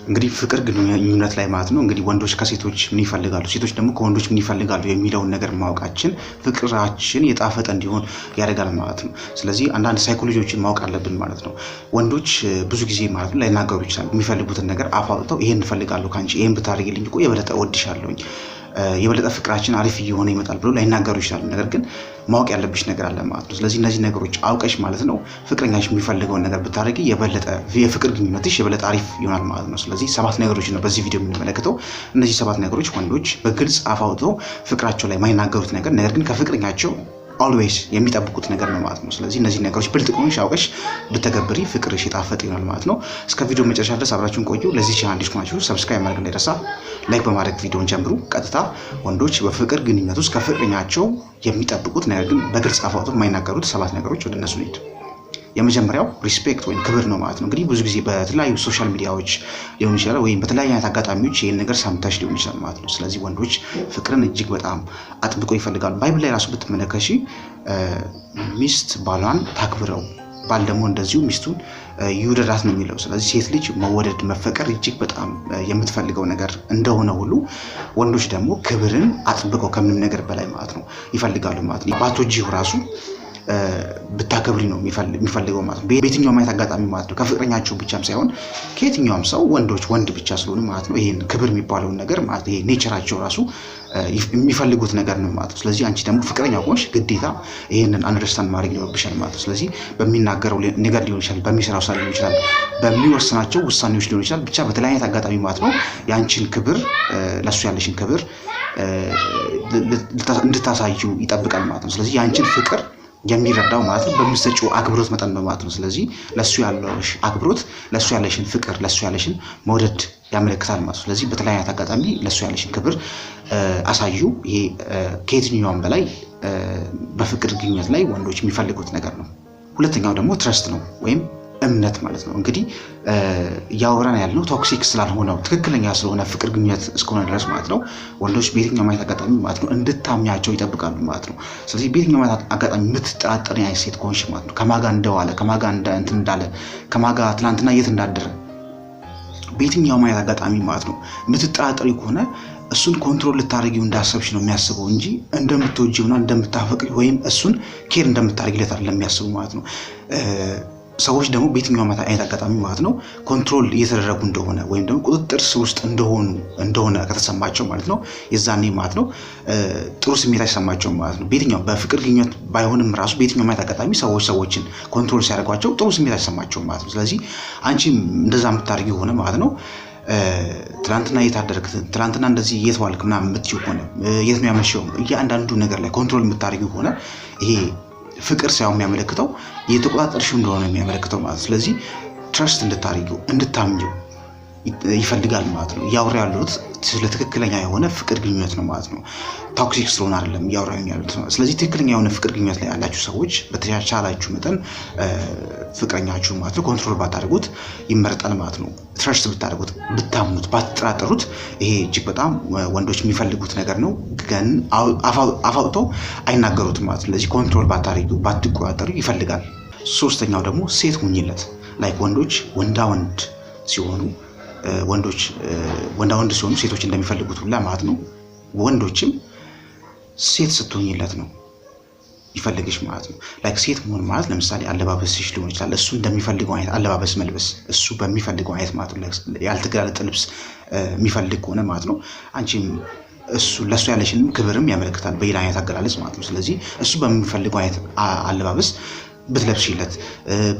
እንግዲህ ፍቅር ግንኙነት ላይ ማለት ነው እንግዲህ ወንዶች ከሴቶች ምን ይፈልጋሉ ሴቶች ደግሞ ከወንዶች ምን ይፈልጋሉ የሚለውን ነገር ማወቃችን ፍቅራችን የጣፈጠ እንዲሆን ያደርጋል ማለት ነው። ስለዚህ አንዳንድ ሳይኮሎጂዎችን ማወቅ አለብን ማለት ነው። ወንዶች ብዙ ጊዜ ማለት ነው ላይናገሩ ይችላሉ የሚፈልጉትን ነገር አፍ አውጥተው ይሄን እፈልጋለሁ ካንቺ ይሄን ብታደርጊልኝ እኮ የበለጠ እወድሻለሁኝ የበለጠ ፍቅራችን አሪፍ እየሆነ ይመጣል ብሎ ላይናገሩ ይችላሉ። ነገር ግን ማወቅ ያለብሽ ነገር አለ ማለት ነው። ስለዚህ እነዚህ ነገሮች አውቀሽ ማለት ነው ፍቅረኛሽ የሚፈልገውን ነገር ብታደርጊ የበለጠ የፍቅር ግንኙነትሽ የበለጠ አሪፍ ይሆናል ማለት ነው። ስለዚህ 7 ነገሮች ነው በዚህ ቪዲዮ የምንመለከተው። እነዚህ 7 ነገሮች ወንዶች በግልጽ አፍ አውጥተው ፍቅራቸው ላይ ማይናገሩት ነገር ግን ከፍቅረኛቸው always የሚጠብቁት ነገር ነው ማለት ነው። ስለዚህ እነዚህ ነገሮች ብልጥ ከሆንሽ አውቀሽ ብትተገብሪ ፍቅርሽ የጣፈጠ ይሆናል ማለት ነው። እስከ ቪዲዮ መጨረሻ ድረስ አብራችሁን ቆዩ። ለዚህ ቻናል አዲስ ከሆናችሁ ሰብስክራይብ ማድረግ እንዳይረሳ፣ ላይክ በማድረግ ቪዲዮውን ጀምሩ። ቀጥታ ወንዶች በፍቅር ግንኙነት ውስጥ ከፍቅረኛቸው የሚጠብቁት ነገር ግን በግልጽ አፍ አውጥተው የማይናገሩት 7 ነገሮች ወደ እነሱ እንሂድ። የመጀመሪያው ሪስፔክት ወይም ክብር ነው ማለት ነው። እንግዲህ ብዙ ጊዜ በተለያዩ ሶሻል ሚዲያዎች ሊሆን ይችላል ወይም በተለያዩ አይነት አጋጣሚዎች ይሄን ነገር ሰምተሽ ሊሆን ይችላል ማለት ነው። ስለዚህ ወንዶች ፍቅርን እጅግ በጣም አጥብቀው ይፈልጋሉ። ባይብል ላይ ራሱ ብትመለከሺ ሚስት ባሏን ታክብረው ባል ደግሞ እንደዚሁ ሚስቱን ይውደዳት ነው የሚለው። ስለዚህ ሴት ልጅ መወደድ መፈቀር እጅግ በጣም የምትፈልገው ነገር እንደሆነ ሁሉ ወንዶች ደግሞ ክብርን አጥብቀው ከምንም ነገር በላይ ማለት ነው ይፈልጋሉ ማለት ነው። ባቶጂው ራሱ ብታከብሪ ነው የሚፈልገው ማለት ነው። በየትኛውም አይነት አጋጣሚ ማለት ነው። ከፍቅረኛቸው ብቻም ሳይሆን ከየትኛውም ሰው ወንዶች ወንድ ብቻ ስለሆኑ ማለት ነው ይሄን ክብር የሚባለውን ነገር ማለት ይሄ ኔቸራቸው ራሱ የሚፈልጉት ነገር ነው ማለት ነው። ስለዚህ አንቺ ደግሞ ፍቅረኛ ሆንሽ ግዴታ ይሄንን አንደርስታንድ ማድረግ ይኖርብሻል ማለት ነው። ስለዚህ በሚናገረው ነገር ሊሆን ይችላል፣ በሚሰራው ስራ ሊሆን ይችላል፣ በሚወስናቸው ውሳኔዎች ሊሆን ይችላል፣ ብቻ በተለያየ አጋጣሚ ማለት ነው ያንቺን ክብር ለሱ ያለሽን ክብር እንድታሳዩ ይጠብቃል ማለት ነው። ስለዚህ ያንቺን ፍቅር የሚረዳው ማለት ነው በሚሰጪው አክብሮት መጠን ነው ማለት ነው። ስለዚህ ለሱ ያለሽ አክብሮት ለሱ ያለሽን ፍቅር ለሱ ያለሽን መውደድ ያመለክታል ማለት ነው። ስለዚህ በተለያየ አጋጣሚ ለሱ ያለሽን ክብር አሳዩ። ይሄ ከየትኛውም በላይ በፍቅር ግንኙነት ላይ ወንዶች የሚፈልጉት ነገር ነው። ሁለተኛው ደግሞ ትረስት ነው ወይም እምነት ማለት ነው። እንግዲህ ያወራን ያልነው ቶክሲክ ስላልሆነው ትክክለኛ ስለሆነ ፍቅር ግንኙነት እስከሆነ ድረስ ማለት ነው ወንዶች በየትኛውም አይነት አጋጣሚ ማለት ነው እንድታምኛቸው ይጠብቃሉ ማለት ነው። ስለዚህ በየትኛውም አይነት አጋጣሚ የምትጠራጠር አይነት ሴት ከሆንሽ ማለት ነው ከማጋ እንደዋለ ከማጋ እንትን እንዳለ ከማጋ ትናንትና የት እንዳደረ በየትኛውም አይነት አጋጣሚ ማለት ነው የምትጠራጠሪ ከሆነ እሱን ኮንትሮል ልታደርጊው እንዳሰብሽ ነው የሚያስበው እንጂ እንደምትወጂውና እንደምታፈቅሪ ወይም እሱን ኬር እንደምታደርጊለት አይደለም የሚያስቡ ማለት ነው። ሰዎች ደግሞ በየትኛውም አይነት አጋጣሚ ማለት ነው ኮንትሮል እየተደረጉ እንደሆነ ወይም ደግሞ ቁጥጥር ስር ውስጥ እንደሆነ ከተሰማቸው ማለት ነው የዛኔ ማለት ነው ጥሩ ስሜት አይሰማቸው ማለት ነው። በየትኛውም በፍቅር ግንኙነት ባይሆንም ራሱ በየትኛውም አይነት አጋጣሚ ሰዎችን ኮንትሮል ሲያደርጓቸው ጥሩ ስሜት አይሰማቸው ማለት ነው። ስለዚህ አንቺም እንደዛ የምታደርጊ ሆነ ማለት ነው ትናንትና የታደረክ ትናንትና እንደዚህ የት ዋልክ ምናምን የምትይው ሆነ የት ነው ያመሸው እያንዳንዱ ነገር ላይ ኮንትሮል የምታደርጊው ሆነ ይሄ ፍቅር ሳይሆን የሚያመለክተው የተቆጣጠርሽው እንደሆነ የሚያመለክተው ማለት ነው። ስለዚህ ትረስት እንድታደርጊው እንድታምኚው ይፈልጋል ማለት ነው። ያወራ ያሉት ስለ ትክክለኛ የሆነ ፍቅር ግንኙነት ነው ማለት ነው። ቶክሲክ ስለሆነ አይደለም ያወራ ያሉት ነው። ስለዚህ ትክክለኛ የሆነ ፍቅር ግንኙነት ላይ ያላችሁ ሰዎች በተቻላችሁ መጠን ፍቅረኛችሁ ማለት ነው ኮንትሮል ባታደርጉት ይመረጣል ማለት ነው። ትረስት ብታደርጉት ብታምኑት ባትጠራጠሩት ይሄ እጅግ በጣም ወንዶች የሚፈልጉት ነገር ነው። ግን አፋውተው አይናገሩትም ማለት ነው። ስለዚህ ኮንትሮል ባታደርጉ ባትቆጣጠሩ ይፈልጋል። ሶስተኛው ደግሞ ሴት ሁኚለት ላይክ ወንዶች ወንዳ ወንድ ሲሆኑ ወንዶች ወንዳ ወንድ ሲሆኑ ሴቶች እንደሚፈልጉት ሁላ ማለት ነው ወንዶችም ሴት ስትሆኝለት ነው ይፈልግሽ ማለት ነው። ላይክ ሴት መሆን ማለት ለምሳሌ አለባበስሽ ሊሆን ይችላል እሱ እንደሚፈልገው አይነት አለባበስ መልበስ እሱ በሚፈልገው አይነት ማለት ነው ያልተገላለጠ ልብስ የሚፈልግ ከሆነ ማለት ነው አንቺም እሱ ለሱ ያለሽን ክብርም ያመለክታል በሌላ አይነት አገላለጽ ማለት ነው። ስለዚህ እሱ በሚፈልገው አይነት አለባበስ ብትለብሽለት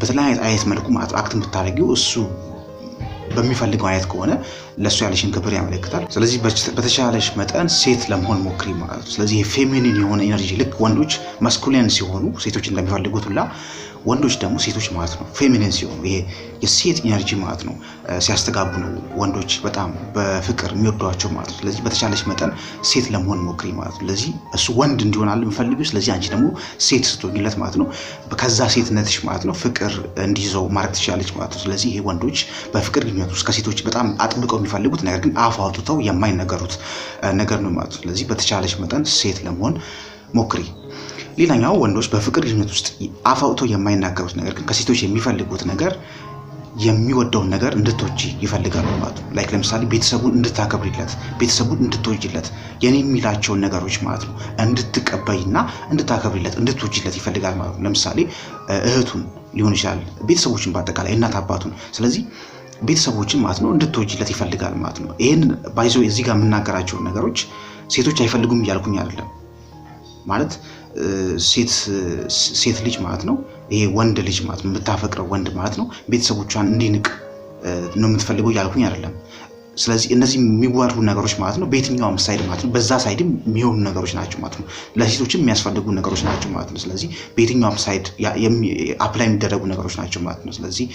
በተለያየ አይነት መልኩ ማለት አክት ብታደርጊው እሱ በሚፈልገው አይነት ከሆነ ለሱ ያለሽን ክብር ያመለክታል። ስለዚህ በተቻለሽ መጠን ሴት ለመሆን ሞክሪ ማለት ነው። ስለዚህ ፌሚኒን የሆነ ኤነርጂ ልክ ወንዶች ማስኩሊን ሲሆኑ ሴቶች እንደሚፈልጉት ሁላ ወንዶች ደግሞ ሴቶች ማለት ነው ፌሚኒን ሲሆኑ ይሄ የሴት ኤነርጂ ማለት ነው ሲያስተጋቡ ነው ወንዶች በጣም በፍቅር የሚወዷቸው ማለት ነው። ስለዚህ በተቻለሽ መጠን ሴት ለመሆን ሞክሪ ማለት ነው። ስለዚህ እሱ ወንድ እንዲሆን የምፈልጊው ስለዚህ አንቺ ደግሞ ሴት ስትሆኝለት ማለት ነው ከዛ ሴትነትሽ ማለት ነው ፍቅር እንዲይዘው ማድረግ ትችላለች ማለት ነው። ስለዚህ ይሄ ወንዶች በፍቅር ግንኙነት ውስጥ ከሴቶች በጣም አጥብቀው የሚፈልጉት ነገር ግን አፍ አውጥተው የማይነገሩት ነገር ነው ማለት ነው። ስለዚህ በተቻለሽ መጠን ሴት ለመሆን ሞክሪ። ሌላኛው ወንዶች በፍቅር ግንኙነት ውስጥ አፍ አውጥተው የማይናገሩት ነገር ግን ከሴቶች የሚፈልጉት ነገር የሚወደውን ነገር እንድትወጂ ይፈልጋል ማለት ነው። ላይክ ለምሳሌ ቤተሰቡን እንድታከብሪለት፣ ቤተሰቡን እንድትወጂለት፣ የኔ የሚላቸውን ነገሮች ማለት ነው እንድትቀበይና እንድታከብሪለት፣ እንድትወጂለት ይፈልጋል ማለት ነው። ለምሳሌ እህቱን ሊሆን ይችላል፣ ቤተሰቦችን በአጠቃላይ እናት አባቱን። ስለዚህ ቤተሰቦችን ማለት ነው እንድትወጂለት ይፈልጋል ማለት ነው። ይሄን ባይዞ እዚህ ጋር የምናገራቸውን ነገሮች ሴቶች አይፈልጉም እያልኩኝ አይደለም ማለት ሴት ልጅ ማለት ነው ይሄ ወንድ ልጅ ማለት ነው የምታፈቅረው ወንድ ማለት ነው ቤተሰቦቿን እንዲንቅ ነው የምትፈልገው እያልኩኝ አይደለም። ስለዚህ እነዚህ የሚዋሩ ነገሮች ማለት ነው በየትኛውም ሳይድ ማለት ነው በዛ ሳይድም የሚሆኑ ነገሮች ናቸው ማለት ነው። ለሴቶችም የሚያስፈልጉ ነገሮች ናቸው ማለት ነው። ስለዚህ በየትኛውም ሳይድ አፕላይ የሚደረጉ ነገሮች ናቸው ማለት ነው። ስለዚህ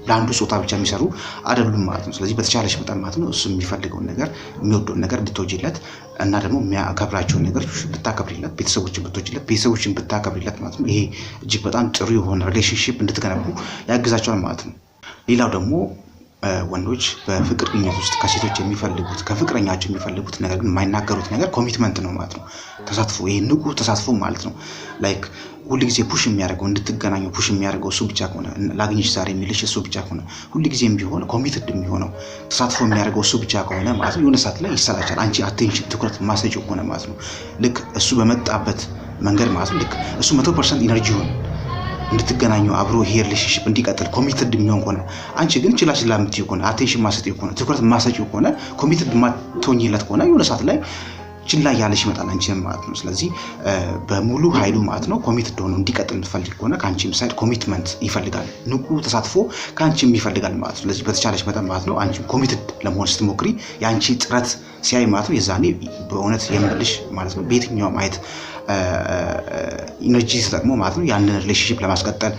ለአንዱ ጾታ ብቻ የሚሰሩ አይደሉም ማለት ነው። ስለዚህ በተቻለሽ መጠን ማለት ነው እሱ የሚፈልገውን ነገር የሚወደውን ነገር እንድትወጂለት እና ደግሞ የሚያከብራቸውን ነገሮች ብታከብሪለት፣ ቤተሰቦችን ብትወጂለት፣ ቤተሰቦችን ብታከብሪለት ማለት ነው ይሄ እጅግ በጣም ጥሩ የሆነ ሪሌሽንሺፕ እንድትገነቡ ያግዛቸዋል ማለት ነው። ሌላው ደግሞ ወንዶች በፍቅር ግንኙነት ውስጥ ከሴቶች የሚፈልጉት ከፍቅረኛቸው የሚፈልጉት ነገር ግን የማይናገሩት ነገር ኮሚትመንት ነው ማለት ነው። ተሳትፎ፣ ይሄ ንቁ ተሳትፎ ማለት ነው። ላይክ ሁልጊዜ ፑሽ የሚያደርገው እንድትገናኙ ፑሽ የሚያደርገው እሱ ብቻ ከሆነ፣ ላግኝሽ ዛሬ የሚልሽ እሱ ብቻ ከሆነ፣ ሁልጊዜም ቢሆን ኮሚትድ የሚሆነው ተሳትፎ የሚያደርገው እሱ ብቻ ከሆነ ማለት ነው የሆነ ሰዓት ላይ ይሰላቻል። አንቺ አቴንሽን ትኩረት ማሰጪው ከሆነ ማለት ነው ልክ እሱ በመጣበት መንገድ ማለት ነው ልክ እሱ 100% ኢነርጂውን እንድትገናኙ አብሮ ይሄ ሪሌሽንሺፕ እንዲቀጥል ኮሚትድ የሚሆን ከሆነ አንቺ ግን ችላ የምትይው ከሆነ አቴንሽን ማሰጪው ከሆነ ትኩረት ማሰጪው ከሆነ ኮሚትድ ማትሆኝለት ከሆነ የሆነ ሰዓት ላይ ችላ ያለሽ ይመጣል አንቺን ማለት ነው። ስለዚህ በሙሉ ኃይሉ ማለት ነው ኮሚትድ ሆኖ እንዲቀጥል የምትፈልግ ከሆነ ከአንቺም ሳይድ ኮሚትመንት ይፈልጋል፣ ንቁ ተሳትፎ ከአንቺም ይፈልጋል ማለት ነው። ስለዚህ በተቻለሽ መጠን ማለት ነው አንቺም ኮሚትድ ለመሆን ስትሞክሪ የአንቺ ጥረት ሲያይ ማለት ነው የዛኔ በእውነት የምልሽ ማለት ነው በየትኛውም አይነት ኢነርጂ ተጠቅሞ ማለት ነው ያንን ሪሌሽንሺፕ ለማስቀጠል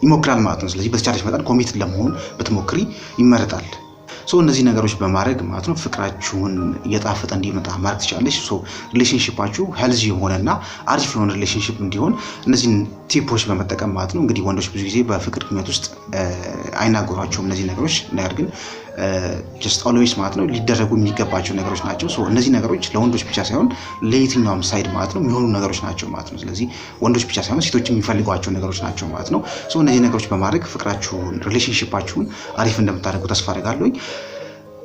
ይሞክራል ማለት ነው። ስለዚህ በተቻለሽ መጠን ኮሚትድ ለመሆን ብትሞክሪ ይመረጣል። እነዚህ ነገሮች በማድረግ ማለት ነው ፍቅራችሁን እየጣፈጠ እንዲመጣ ማድረግ ትችላለሽ። ሪሌሽንሺፓችሁ ሄልዚ የሆነና አሪፍ የሆነ ሪሌሽንሺፕ እንዲሆን እነዚህን ቲፖች በመጠቀም ማለት ነው እንግዲህ ወንዶች ብዙ ጊዜ በፍቅር ግንኙነት ውስጥ አይናገሯቸውም እነዚህ ነገሮች፣ ነገር ግን ጀስት ኦልዌይስ ማለት ነው ሊደረጉ የሚገባቸው ነገሮች ናቸው። እነዚህ ነገሮች ለወንዶች ብቻ ሳይሆን ለየትኛውም ሳይድ ማለት ነው የሚሆኑ ነገሮች ናቸው ማለት ነው። ስለዚህ ወንዶች ብቻ ሳይሆን ሴቶች የሚፈልጓቸው ነገሮች ናቸው ማለት ነው። እነዚህ ነገሮች በማድረግ ፍቅራችሁን ሪሌሽንሺፓችሁን አሪፍ እንደምታደርጉ ተስፋ አደርጋለሁ።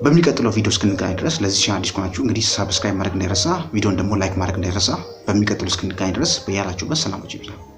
በሚቀጥለው ቪዲዮ እስክንገናኝ ድረስ ለዚህ ቻናል አዲስ ከሆናችሁ እንግዲህ ሰብስክራይብ ማድረግ እንዳይረሳ፣ ቪዲዮን ደግሞ ላይክ ማድረግ እንዳይረሳ። በሚቀጥለው እስክንገናኝ ድረስ በያላችሁበት ሰላማችሁ ይብዛ።